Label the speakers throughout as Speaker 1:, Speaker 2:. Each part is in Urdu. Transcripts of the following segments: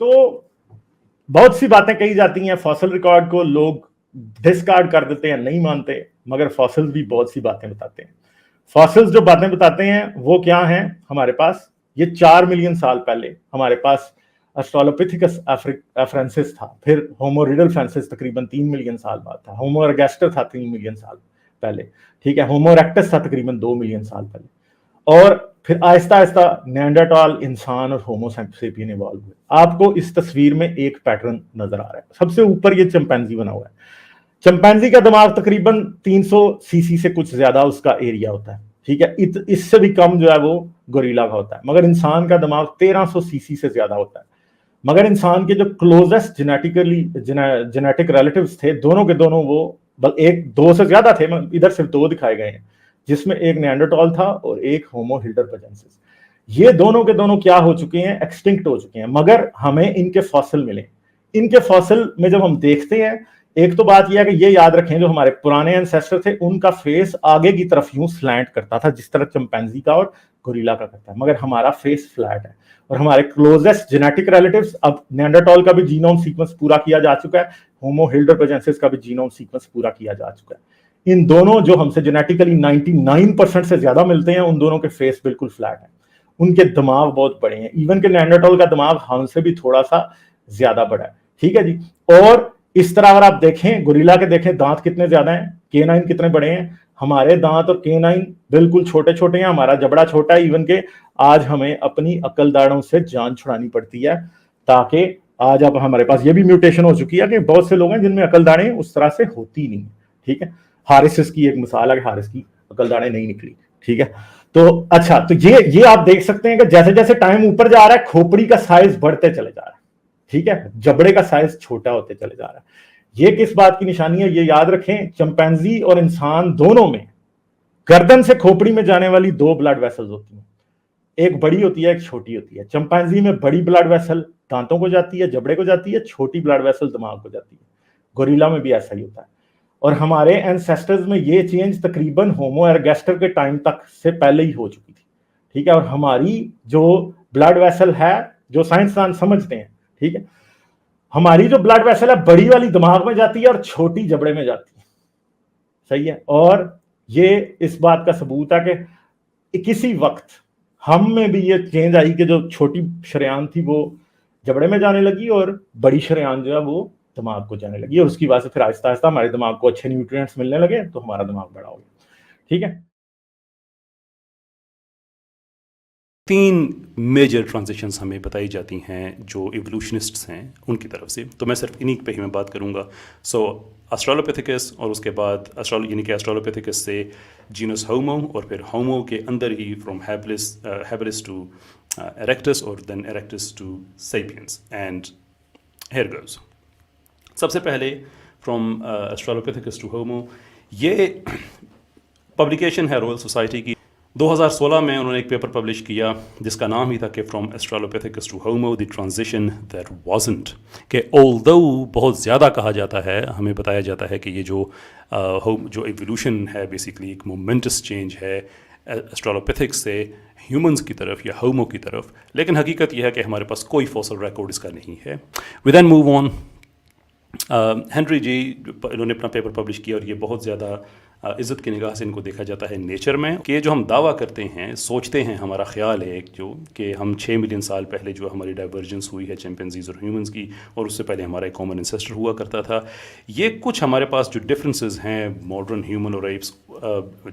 Speaker 1: تو بہت سی باتیں کہی جاتی ہیں, فاسل ریکارڈ کو لوگ ڈسکارڈ کر دیتے ہیں, نہیں مانتے, مگر فاسل بھی بہت سی باتیں بتاتے ہیں. فاسلز جو باتیں بتاتے ہیں وہ کیا ہیں؟ ہمارے پاس یہ 4 ملین سال پہلے ہمارے پاس اسٹرالوپیتھیکس افرینسس تھا, پھر ہومو ریڈلفینسس تقریباً 3 ملین سال بعد تھا, ہومو ارگیسٹر تھا 3 ملین سال پہلے, ٹھیک ہے, ہومو ریکٹس تھا تقریباً 2 ملین سال پہلے, اور پھر آہستہ آہستہ نیانڈرٹال, انسان اور ہومو سیپین ایوالو ہوئے. آپ کو اس تصویر میں ایک پیٹرن نظر آ رہا ہے. سب سے اوپر یہ چمپینزی بنا ہوا ہے. چمپینزی کا دماغ تقریباً 300 سی سی سے کچھ زیادہ اس کا ایریا ہوتا ہے, ٹھیک ہے, اس سے بھی کم جو ہے وہ گوریلا کا ہوتا ہے, مگر انسان کا دماغ 1300 سی سی سے زیادہ ہوتا ہے. مگر انسان کے جو کلوزسٹ جینیٹک ریلیٹیوز تھے, دونوں کے دونوں وہ ایک دو سے زیادہ تھے, ادھر صرف 2 دکھائے گئے ہیں, جس میں ایک نیانڈرٹال تھا اور ایک ہومو ہلڈرپجنسس. یہ دونوں کے دونوں کیا ہو چکے ہیں؟ ایکسٹنکٹ ہو چکے ہیں. مگر ہمیں ان کے فاسل ملے. ان کے فاسل میں جب ہم دیکھتے ہیں, ایک تو بات یہ ہے کہ یہ یاد رکھیں جو ہمارے پرانے اینسیسٹر تھے ان کا فیس آگے کی طرف یوں سلینٹ کرتا تھا جس طرح چمپینزی کا اور گوریلا کا کرتا ہے, مگر ہمارا فیس فلیٹ ہے. اور ہمارے کلوزسٹ جینیٹک ریلیٹیوز, اب نیانڈرٹال کا بھی جینوم سیکوینس پورا کیا جا چکا ہے, ہومو ہلڈرپجنسس کا بھی جینوم سیکوینس پورا کیا جا چکا ہے. ان دونوں جو ہم سے جینیٹیکلی 99% سے زیادہ ملتے ہیں, ان دونوں کے فیس بالکل فلیٹ ہیں. ان کے دماغ بہت بڑے ہیں, ایون کہ نیانڈرٹال کا دماغ ہم سے بھی تھوڑا سا زیادہ بڑا ہے, ٹھیک ہے جی. اور اس طرح اگر آپ دیکھیں گوریلا کے, دیکھیں دانت کتنے زیادہ ہیں, کینائن کتنے بڑے ہیں. ہمارے دانت اور کینائن بالکل چھوٹے چھوٹے ہیں, ہمارا جبڑا چھوٹا ہے. ایون کہ آج ہمیں اپنی عقل داڑوں سے جان چھڑانی پڑتی ہے, تاکہ آج اب ہمارے پاس یہ بھی میوٹیشن ہو چکی ہے کہ بہت سے لوگ ہیں جن میں عقل داڑیں اس طرح سے ہوتی نہیں, ٹھیک ہے. حارث کی ایک مثال ہے کہ حارث کی عقل داڑیں نہیں نکلی, ٹھیک ہے. تو اچھا, تو یہ آپ دیکھ سکتے ہیں کہ جیسے جیسے ٹائم اوپر جا رہا ہے کھوپڑی کا سائز بڑھتے چلے جا رہا ہے, ٹھیک ہے, جبڑے کا سائز چھوٹا ہوتے چلے جا رہا ہے. یہ کس بات کی نشانی ہے؟ یہ یاد رکھیں, چمپینزی اور انسان دونوں میں گردن سے کھوپڑی میں جانے والی 2 بلڈ ویسلز ہوتی ہیں, ایک بڑی ہوتی ہے ایک چھوٹی ہوتی ہے. چمپینزی میں بڑی بلڈ ویسل دانتوں کو جاتی ہے, جبڑے کو جاتی ہے, چھوٹی بلڈ ویسل دماغ کو جاتی ہے. گوریلا میں بھی ایسا ہی ہوتا ہے. اور ہمارے اینسیسٹرز میں یہ چینج تقریباً ہومو ارگیسٹر کے ٹائم تک سے پہلے ہی ہو چکی تھی, ٹھیک ہے. اور ہماری جو بلڈ ویسل ہے, جو سائنسدان سمجھتے ہیں, ٹھیک ہے, ہماری جو بلڈ ویسل ہے بڑی والی دماغ میں جاتی ہے اور چھوٹی جبڑے میں جاتی ہے, صحیح ہے. اور یہ اس بات کا ثبوت ہے کہ کسی وقت ہم میں بھی یہ چینج آئی کہ جو چھوٹی شریان تھی وہ جبڑے میں جانے لگی اور بڑی شریان جو ہے وہ دماغ کو جانے لگی, اور اس کی وجہ سے پھر آہستہ آہستہ ہمارے دماغ کو اچھے نیوٹرینٹس ملنے لگے تو ہمارا دماغ بڑا ہو گیا, ٹھیک ہے.
Speaker 2: 3 میجر ٹرانزیشنز ہمیں بتائی جاتی ہیں جو ایوولوشنسٹس ہیں ان کی طرف سے, تو میں صرف انہی پہ ہی میں بات کروں گا. سو آسٹرالوپیتھیکس, اور اس کے بعد یعنی کہ آسٹرالوپیتھیکس سے جینس ہومو, اور پھر ہومو کے اندر ہی فرام ہیبلس ٹو ایریکٹس, اور then erectus to sapiens, and here goes. سب سے پہلے فرام آسٹرالوپیتھیکس ٹو ہومو, یہ پبلیکیشن ہے رائل سوسائٹی کی. 2016 میں انہوں نے ایک پیپر پبلش کیا جس کا نام ہی تھا کہ from Australopithecus to Homo the transition that wasn't, کہ آلدو بہت زیادہ کہا جاتا ہے, ہمیں بتایا جاتا ہے کہ یہ جو ایوولوشن ہے بیسیکلی ایک مومنٹس چینج ہے اسٹرالوپیتھکس سے ہیومنز کی طرف یا ہومو کی طرف, لیکن حقیقت یہ ہے کہ ہمارے پاس کوئی فوسل ریکارڈ اس کا نہیں ہے. وی دین موو آن. ہنری جی انہوں نے اپنا پیپر پبلش کیا, اور یہ بہت زیادہ عزت کی نگاہ سے ان کو دیکھا جاتا ہے نیچر میں, کہ یہ جو ہم دعویٰ کرتے ہیں, سوچتے ہیں, ہمارا خیال ہے ایک جو کہ ہم 6 ملین سال پہلے جو ہماری ڈائیورجنس ہوئی ہے چمپینزیز اور ہیومنز کی, اور اس سے پہلے ہمارا ایک کامن انسیسٹر ہوا کرتا تھا. یہ کچھ ہمارے پاس جو ڈفرینسز ہیں ماڈرن ہیومن اور ایپس,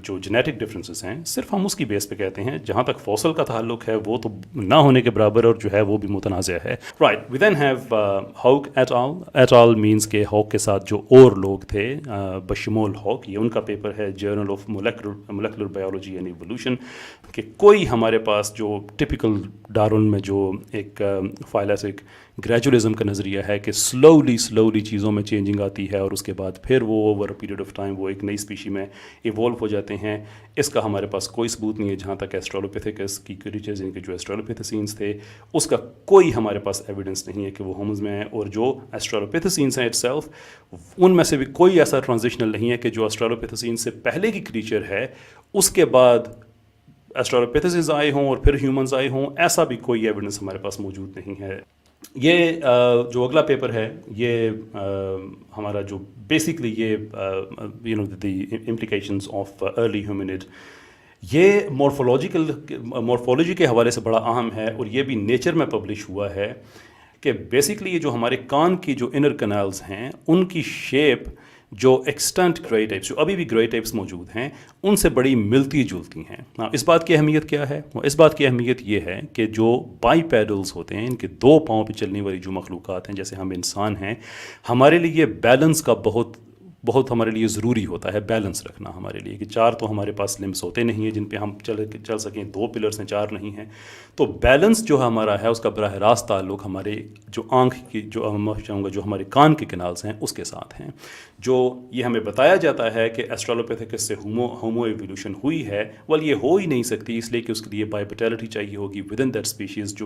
Speaker 2: جو جینیٹک ڈفرینسز ہیں, صرف ہم اس کی بیس پہ کہتے ہیں. جہاں تک فوسل کا تعلق ہے وہ تو نہ ہونے کے برابر, اور جو ہے وہ بھی متنازع ہے. Right, we then have Hawk et al means کہ ہاک کے ساتھ جو اور لوگ تھے بشمول ہاک, یہ ان کا پیپر ہے journal of molecular biology and evolution, کہ کوئی ہمارے پاس جو ٹپیکل ڈارون میں جو ایک فائلاسک گریجولیزم کا نظریہ ہے کہ سلولی چیزوں میں چینجنگ آتی ہے, اور اس کے بعد پھر وہ over a period of time وہ ایک نئی اسپیشی میں ایوالو ہو جاتے ہیں, اس کا ہمارے پاس کوئی ثبوت نہیں ہے. جہاں تک ایسٹرالوپیتھیکس کی کریچرز ان کے جو ایسٹرالوپیتھسینس تھے اس کا کوئی ہمارے پاس ایویڈنس نہیں ہے کہ وہ ہومز میں ہیں, اور جو ایسٹرالوپیتھسینس ہیں اٹ سیلف ان میں سے بھی کوئی ایسا ٹرانزیشنل نہیں ہے کہ جو ایسٹرالوپیتھسینس سے پہلے کی کریچر ہے اس کے بعد ایسٹرالوپیتھسینس آئے ہوں اور پھر ہیومنز آئے ہوں. ایسا بھی کوئی ایویڈنس ہمارے پاس موجود نہیں ہے. یہ جو اگلا پیپر ہے یہ ہمارا جو بیسکلی یہ دی امپلیکیشنز آف ارلی ہیومنڈ، یہ مورفولوجی کے حوالے سے بڑا اہم ہے، اور یہ بھی نیچر میں پبلش ہوا ہے کہ بیسکلی یہ جو ہمارے کان کی جو انر کنالز ہیں ان کی شیپ جو ایکسٹنٹ گرے ٹیپس، جو ابھی بھی گرے ٹیپس موجود ہیں، ان سے بڑی ملتی جلتی ہیں۔ اس بات کی اہمیت کیا ہے؟ اس بات کی اہمیت یہ ہے کہ جو بائی پیڈلز ہوتے ہیں، ان کے دو پاؤں پہ چلنے والی جو مخلوقات ہیں جیسے ہم انسان ہیں، ہمارے لیے بیلنس کا بہت ہمارے لیے ضروری ہوتا ہے بیلنس رکھنا ہمارے لیے، کہ چار تو ہمارے پاس لمبس ہوتے نہیں ہیں جن پہ ہم چل سکیں، دو پلرس ہیں، چار نہیں ہیں، تو بیلنس جو ہمارا ہے اس کا براہ راست تعلق ہمارے جو آنکھ کی جو چاہوں گا جو ہمارے کان کے کنالز ہیں اس کے ساتھ ہیں۔ جو یہ ہمیں بتایا جاتا ہے کہ ایسٹرالوپیتھیکس سے ہومو ایولیوشن ہوئی ہے، یہ ہو ہی نہیں سکتی، اس لیے کہ اس کے لیے بائیپیٹیلٹی چاہیے ہوگی ود ان دیٹ اسپیشیز،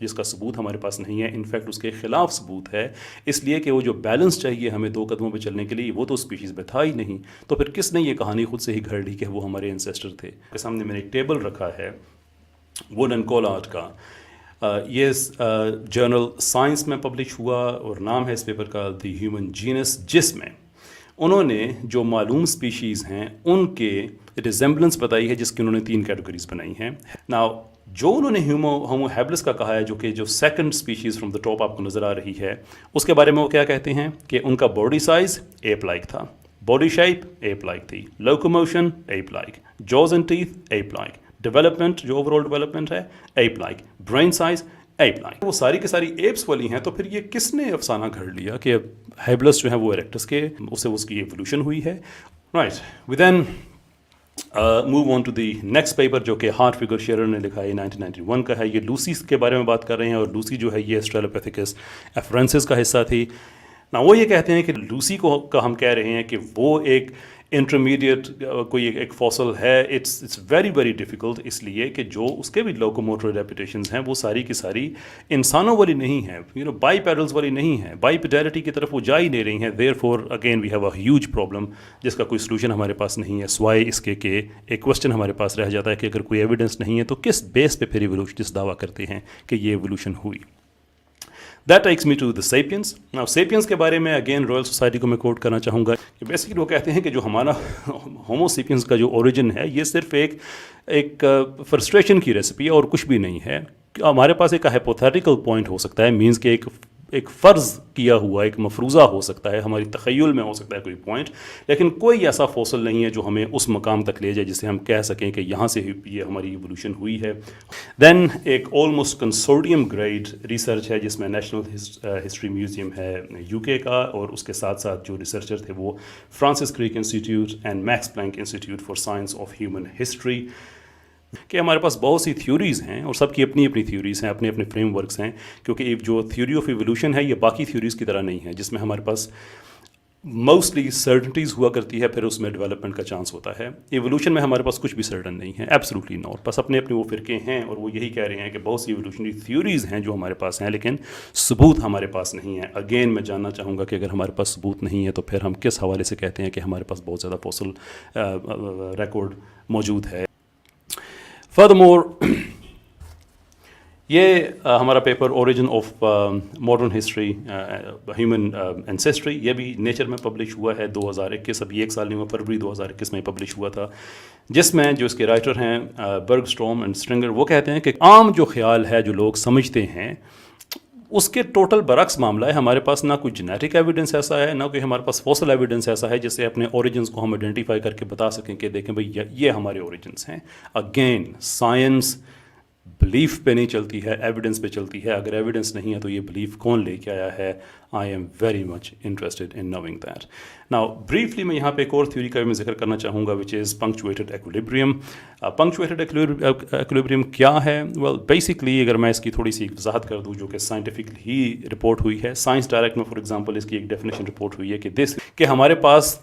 Speaker 2: جس کا ثبوت ہمارے پاس نہیں ہے، انفیکٹ اس کے خلاف ثبوت ہے، اس لیے کہ وہ جو بیلنس چاہیے ہمیں دو قدموں پہ چلنے کے لیے وہ تو اسپیشیز میں تھا ہی نہیں، تو پھر کس نے یہ کہانی خود سے ہی گھڑ لی کہ وہ ہمارے انسیسٹر تھے۔ کے سامنے میں نے ایک ٹیبل رکھا ہے ووڈن کولارڈ کا، یہ جرنل سائنس میں پبلش ہوا، اور نام ہے اس پیپر کا دی ہیومن جینس، جس میں انہوں نے جو معلوم سپیشیز ہیں ان کے ریزمبلنس بتائی ہے، جس کی انہوں نے 3 کیٹیگریز بنائی ہیں۔ ناؤ جو انہوں نے ہومو ہیبلس کا کہا ہے، جو second species from the top آپ کو نظر آ رہی ہے، اس کے بارے میں وہ کیا کہتے ہیں کہ ان کا باڈی سائز ایپ لائک تھا، باڈی شیپ ایپ لائک تھی، locomotion ape like, jaws and teeth ape like, development جو اوور آل ڈیولپمنٹ ہے ape like, brain size ape like, وہ ساری کی ساری ایپس والی ہیں۔ تو پھر یہ کس نے افسانہ گھڑ لیا کہ ہیبلس جو ہیں وہ ایریکٹس کے اس کی ایولیوشن ہوئی ہے، right. We then move on to the next paper جو کہ ہارٹ فگر شیرر نے لکھا ہے، 1991 کا ہے، یہ لوسی کے بارے میں بات کر رہے ہیں، اور لوسی جو ہے یہ اسٹریلوپیتھیکس ایفرنسس کا حصہ تھی۔ وہ یہ کہتے ہیں کہ لوسی کا ہم کہہ رہے ہیں کہ وہ ایک انٹرمیڈیٹ کوئی ایک فوسل ہے، اٹس ویری ویری ڈیفیکلٹ، اس لیے کہ جو اس کے بھی لوکوموٹر ریپوٹیشنز ہیں وہ ساری کی ساری انسانوں والی نہیں ہیں، بائی پیڈلز والی نہیں ہیں، بائی پیڈیلٹی کی طرف وہ جا ہی نہیں رہی ہیں۔ Therefore again we have a huge problem جس کا کوئی سلوشن ہمارے پاس نہیں ہے، سوائے اس کے کہ ایک کوشچن ہمارے پاس رہ جاتا ہے کہ اگر کوئی ایویڈنس نہیں ہے تو کس بیس پہ پھر ایوولوشنسٹ دعویٰ کرتے ہیں کہ یہ ایوولوشن ہوئی۔ That takes me to the sapiens. Now sapiens کے بارے میں اگین رائل سوسائٹی کو میں کوٹ کرنا چاہوں گا کہ بیسکلی وہ کہتے ہیں کہ جو ہمارا ہومو سیپینس کا جو اوریجن ہے یہ صرف ایک فرسٹریشن کی ریسپی ہے اور کچھ بھی نہیں ہے۔ ہمارے پاس ایک ہائپوتھیٹیکل پوائنٹ ہو سکتا ہے، مینس کہ ایک فرض کیا ہوا ایک مفروضہ ہو سکتا ہے، ہماری تخیل میں ہو سکتا ہے کوئی پوائنٹ، لیکن کوئی ایسا فوسل نہیں ہے جو ہمیں اس مقام تک لے جائے جسے ہم کہہ سکیں کہ یہاں سے یہ ہماری ایوولوشن ہوئی ہے۔ دین ایک آلموسٹ کنسورٹیم گریڈ ریسرچ ہے جس میں نیشنل ہسٹری میوزیم ہے UK کا، اور اس کے ساتھ ساتھ جو ریسرچر تھے وہ Francis Crick Institute and Max Planck Institute for Science of Human History, کہ ہمارے پاس بہت سی تھیوریز ہیں اور سب کی اپنی اپنی تھیوریز ہیں، اپنے اپنے فریم ورکس ہیں، کیونکہ جو تھیوری آف ایوولوشن ہے یہ باقی تھیوریز کی طرح نہیں ہے جس میں ہمارے پاس موسٹلی سرٹنٹیز ہوا کرتی ہے، پھر اس میں ڈیولپمنٹ کا چانس ہوتا ہے۔ ایوولوشن میں ہمارے پاس کچھ بھی سرٹن نہیں ہے، ایبسولوٹلی ناٹ، بس اپنے اپنے وہ فرقے ہیں اور وہ یہی کہہ رہے ہیں کہ بہت سی ایوولوشنری تھیوریز ہیں جو ہمارے پاس ہیں لیکن ثبوت ہمارے پاس نہیں ہے۔ اگین میں جاننا چاہوں گا کہ اگر ہمارے پاس ثبوت نہیں ہے تو پھر ہم کس حوالے سے کہتے ہیں کہ ہمارے پاس بہت زیادہ فوسل ریکارڈ موجود ہے۔ Furthermore, یہ ہمارا paper origin of modern history human Ancestry, یہ بھی نیچر میں پبلش ہوا ہے 2021، ابھی 1 سال نہیں ہوا، فروری 2021 میں پبلش ہوا تھا، جس میں جو اس کے رائٹر ہیں برگ اسٹروم اینڈ اسٹرنگر، وہ کہتے ہیں کہ عام جو خیال ہے جو لوگ سمجھتے ہیں اس کے ٹوٹل برعکس معاملہ ہے۔ ہمارے پاس نہ کوئی جینیٹک ایویڈنس ایسا ہے، نہ کوئی ہمارے پاس فوسل ایویڈنس ایسا ہے جس سے اپنے اوریجنس کو ہم آئیڈینٹیفائی کر کے بتا سکیں کہ دیکھیں بھئی یہ ہمارے اوریجنس ہیں۔ اگین سائنس بلیف پہ نہیں چلتی ہے، ایویڈنس پہ چلتی ہے۔ اگر ایویڈنس نہیں ہے تو یہ بلیف کون لے کے آیا ہے؟ I am very much interested in knowing that. Now briefly میں یہاں پہ ایک اور تھیوری کا بھی میں ذکر کرنا چاہوں گا وچ از پنکچویٹڈ ایکولیبریم۔ پنکچویٹڈ ایکولیبریم کیا ہے؟ ویل بیسکلی اگر میں اس کی تھوڑی سی وضاحت کر دوں جو کہ سائنٹیفکلی ہی رپورٹ ہوئی ہے، سائنس ڈائریکٹ میں فار ایگزامپل اس کی ایک ڈیفینیشن رپورٹ ہوئی ہے کہ ہمارے پاس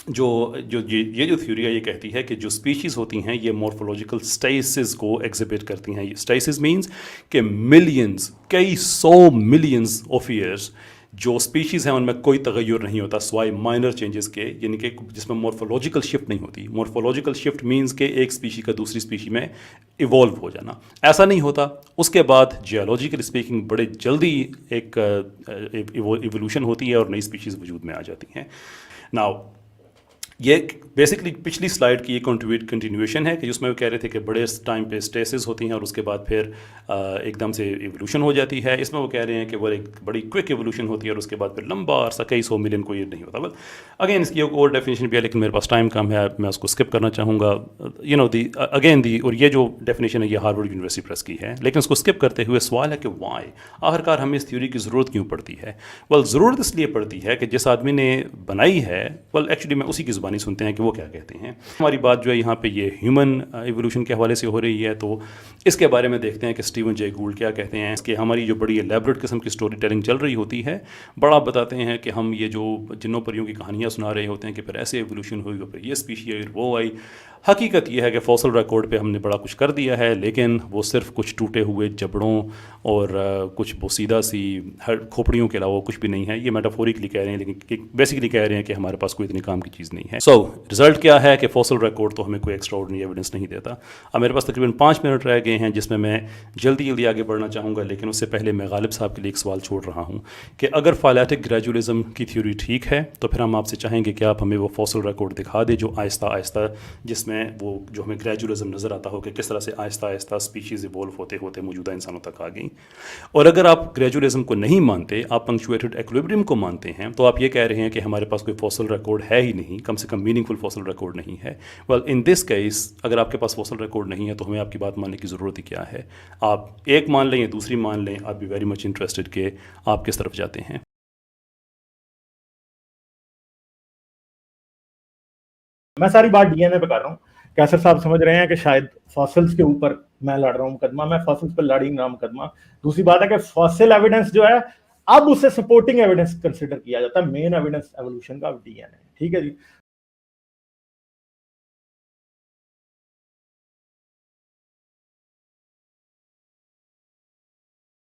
Speaker 2: یہ جو تھیوری ہے یہ کہتی ہے کہ جو اسپیشیز ہوتی ہیں یہ مورفولوجیکل اسٹیسز کو ایگزیبٹ کرتی ہیں۔ اسٹیسز مینس کہ ملینز، کئی 100 ملینز آف ایئرس جو اسپیشیز ہیں ان میں کوئی تغیر نہیں ہوتا سوائے مائنر چینجز کے, یعنی کہ جس میں مورفولوجیکل شفٹ نہیں ہوتی. مورفولوجیکل شفٹ مینس کہ ایک اسپیشی کا دوسری اسپیشی میں ایوالو ہو جانا, ایسا نہیں ہوتا. اس کے بعد جیولوجیکل اسپیکنگ بڑے جلدی ایک ایوولوشن ہوتی ہے اور نئی اسپیشیز وجود میں آ جاتی ہیں. ناؤ یہ بیسکلی پچھلی سلائڈ کی ایک کنٹینیویشن ہے کہ جس میں وہ کہہ رہے تھے کہ بڑے ٹائم پہ اسٹیسز ہوتی ہیں اور اس کے بعد پھر ایک دم سے ایوولوشن ہو جاتی ہے. اس میں وہ کہہ رہے ہیں کہ وہ ایک بڑی کوئک ایوولوشن ہوتی ہے اور اس کے بعد پھر لمبا عرصہ کئی 100 ملین کو یہ نہیں ہوتا. بل اگین اس کی ایک اور ڈیفینیشن بھی ہے لیکن میرے پاس ٹائم کم ہے, میں اس کو اسکپ کرنا چاہوں گا. اور یہ جو ڈیفینیشن ہے یہ ہارورڈ یونیورسٹی پریس کی ہے, لیکن اس کو اسکپ کرتے ہوئے سوال ہے کہ وائی, آخرکار ہمیں اس تھیوری کی ضرورت کیوں پڑتی ہے. ضرورت اس لیے پڑتی ہے کہ جس آدمی نے بنائی ہے ایکچولی میں اسی کی زبانی سنتے ہیں کہ وہ کیا کہتے ہیں. ہماری بات جو ہے یہاں پہ یہ ہیومن ایوولوشن کے حوالے سے ہو رہی ہے, تو اس کے بارے میں دیکھتے ہیں کہ اسٹیون جے گولڈ کیا کہتے ہیں. اس کے ہماری جو بڑی ایلیبریٹ قسم کی اسٹوری ٹیلنگ چل رہی ہوتی ہے, بڑا بتاتے ہیں کہ ہم یہ جو جنوں پریوں کی کہانیاں سنا رہے ہوتے ہیں کہ پھر ایسے ایوولوشن ہوئی, پھر یہ اسپیشی آئی, وہ آئی. حقیقت یہ ہے کہ فوسل ریکارڈ پہ ہم نے بڑا کچھ کر دیا ہے, لیکن وہ صرف کچھ ٹوٹے ہوئے جبڑوں اور کچھ بوسیدہ سی کھوپڑیوں کے علاوہ کچھ بھی نہیں ہے. یہ میٹافوریکلی کہہ رہے ہیں لیکن بیسیکلی کہہ رہے ہیں کہ ہمارے پاس کوئی اتنی کام کی چیز نہیں ہے. سو رزلٹ کیا ہے کہ فوسل ریکارڈ تو ہمیں کوئی ایکسٹرا آرڈنری ایویڈنس نہیں دیتا. اب میرے پاس تقریباً 5 منٹ رہ گئے ہیں جس میں میں جلدی آگے بڑھنا چاہوں گا, لیکن اس سے پہلے میں غالب صاحب کے لیے ایک سوال چھوڑ رہا ہوں کہ اگر فائلیٹک گریجولزم کی تھیوری ٹھیک ہے تو پھر ہم آپ سے چاہیں گے کہ آپ ہمیں وہ فوسل ریکارڈ دکھا دیں جو آہستہ آہستہ, جس میں وہ جو ہمیں گریجولزم نظر آتا ہو کہ کس طرح سے آہستہ آہستہ اسپیشیز ایوولو ہوتے ہوتے موجودہ انسانوں تک آ گئیں. اور اگر آپ گریجولزم کو نہیں مانتے, آپ پنکچویٹڈ ایکولیبریم کو مانتے ہیں, تو آپ یہ کہہ رہے ہیں کہ ہمارے پاس کوئی فوسل ریکارڈ ہے ہی نہیں, کم سے کم میننگ فل فوسل ریکارڈ نہیں ہے. ان دس کیس اگر آپ کے پاس فوسل ریکارڈ نہیں ہے تو ہمیں آپ کی بات ماننے کی ضرورت ہی کیا ہے. آپ ایک مان لیں یا دوسری مان لیں, آپ بھی ویری مچ انٹرسٹڈ کہ آپ کس طرف جاتے ہیں.
Speaker 1: میں ساری بات ڈی این اے پہ کر رہا ہوں. کیسر صاحب سمجھ رہے ہیں کہ شاید فاسلز کے اوپر میں لڑ رہا ہوں مقدمہ, میں فاسلز پہ لڑ ہی نہ مقدمہ. دوسری بات ہے کہ فاسل ایویڈنس جو ہے اب اسے سپورٹنگ ایویڈنس کنسیڈر کیا جاتا ہے, مین ایویڈنس ایوولوشن کا ڈی این اے. ٹھیک ہے جی.